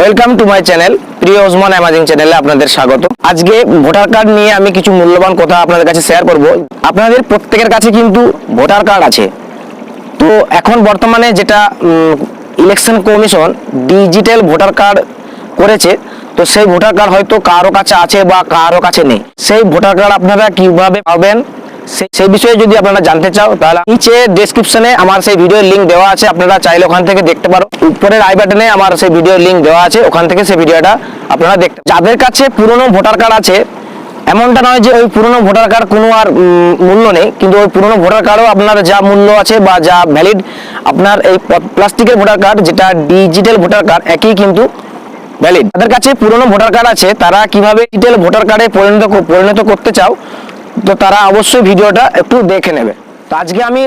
Welcome to my channel প্রিয় Osman amazing চ্যানেলে আপনাদের স্বাগত। আজকে ভোটার কার্ড নিয়ে আমি কিছু মূল্যবান কথা আপনাদের কাছে শেয়ার করব। আপনাদের প্রত্যেকের কাছে কিন্তু ভোটার কার্ড আছে। তো এখন বর্তমানে যেটা election commission digital voter card করেছে, তো সেই ভোটার কার্ড হয়তো কারো কাছে আছে বা কারো কাছে নেই। সেই ভোটার কার্ড আপনারা কিভাবে পাবেন সেই বিষয়ে যদি আপনারা জানতে চাও, তাহলে নিচে ডেসক্রিপশনে আমার সেই ভিডিওর লিঙ্ক দেওয়া আছে, আপনারা চাইলে ওখান থেকে দেখতে পারো। উপরের আই বাটনে আমার সেই ভিডিওর লিঙ্ক দেওয়া আছে, ওখান থেকে সেই ভিডিওটা আপনারা দেখতে। যাদের কাছে পুরনো ভোটার কার্ড আছে, এমনটা নয় যে ওই পুরনো ভোটার কার্ড কোনো আর মূল্য নেই, কিন্তু ওই পুরনো ভোটার কার্ডও আপনার যা মূল্য আছে বা যা ভ্যালিড, আপনার এই প্লাস্টিকের ভোটার কার্ড যেটা ডিজিটাল ভোটার কার্ড একই কিন্তু ভ্যালিড। যাদের কাছে পুরনো ভোটার কার্ড আছে তারা কিভাবে ডিজিটাল ভোটার কার্ডে পরিণত করতে চাও, তো তারা অবশ্যই ভিডিওটা একটু দেখে নেবে। তো আজকে আমি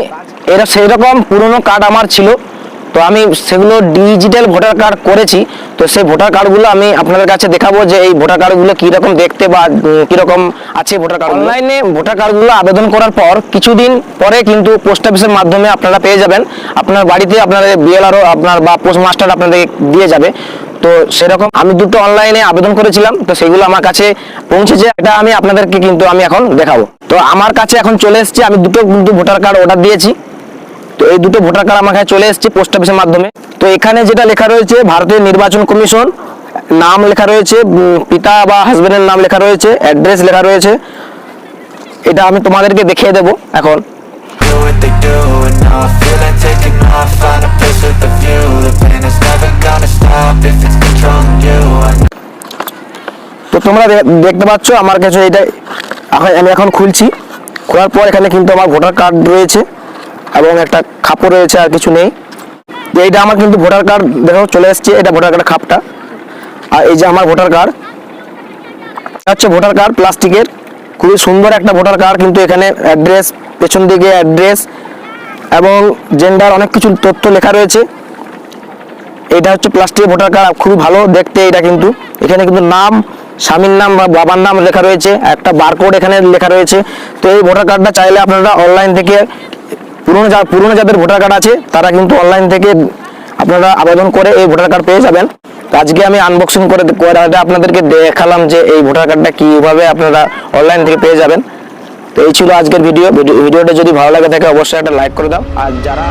সেই রকম পুরনো কার্ড আমার ছিল, তো আমি সেগুলো ডিজিটাল ভোটার কার্ড করেছি। তো সেই ভোটার কার্ডগুলো আমি আপনাদের কাছে দেখাবো যে এই ভোটার কার্ডগুলো কীরকম দেখতে বা কীরকম আছে ভোটার কার্ড। অনলাইনে ভোটার কার্ডগুলো আবেদন করার পর কিছুদিন পরে কিন্তু পোস্ট অফিসের মাধ্যমে আপনারা পেয়ে যাবেন। আপনার বাড়িতে আপনার বিএলআরও আপনার বা পোস্টমাস্টার আপনাদের দিয়ে যাবে। তো সেরকম আমি দুটো অনলাইনে আবেদন করেছিলাম, তো সেগুলো আমার কাছে পৌঁছেছে। এটা আমি আপনাদেরকে কিন্তু আমি এখন দেখাবো। তো আমার কাছে এখন চলে এসেছে, আমি দুটো কিন্তু ভোটার কার্ড অর্ডার দিয়েছি। তো এই দুটো ভোটার কার্ড আমার কাছে চলে এসেছে পোস্ট অফিসের মাধ্যমে। তো এখানে যেটা লেখা রয়েছে ভারতের নির্বাচন কমিশন, নাম লেখা রয়েছে, পিতা বা হাজবেন্ডের নাম লেখা রয়েছে, অ্যাড্রেস লেখা রয়েছে। এটা আমি তোমাদেরকে দেখিয়ে দেবো এখন। তো তোমরা দেখতে পাচ্ছ আমার কাছে এটা আমি এখন খুলছি। খোলার পর এখানে কিন্তু আমার ভোটার কার্ড রয়েছে এবং একটা খাপও রয়েছে, আর কিছু নেই। এইটা আমার কিন্তু ভোটার কার্ড দেখো চলে এসছে, এটা ভোটার কার্ডের খাপটা। আর এই যে আমার ভোটার কার্ড হচ্ছে ভোটার কার্ড প্লাস্টিকের, খুবই সুন্দর একটা ভোটার কার্ড। কিন্তু এখানে অ্যাড্রেস, পেছন দিকে অ্যাড্রেস এবং জেন্ডার অনেক কিছু তথ্য লেখা রয়েছে। এটা হচ্ছে প্লাস্টিকের ভোটার কার্ড, খুবই ভালো দেখতে এটা। কিন্তু এখানে কিন্তু নাম, স্বামীর নাম বা বাবার নাম লেখা রয়েছে, একটা বারকোড এখানে লেখা রয়েছে। তো এই ভোটার কার্ডটা চাইলে আপনারা অনলাইন থেকে পুরনো যাদের ভোটার কার্ড আছে তারা কিন্তু অনলাইন থেকে আপনারা আবেদন করে এই ভোটার কার্ড পেয়ে যাবেন। তো আজকে আমি আনবক্সিং করে আপনাদেরকে দেখালাম যে এই ভোটার কার্ডটা কীভাবে আপনারা অনলাইন থেকে পেয়ে যাবেন। তো এই ছিল আজকের ভিডিওটা যদি ভালো লাগে থাকে অবশ্যই একটা লাইক করে দাও। আর যারা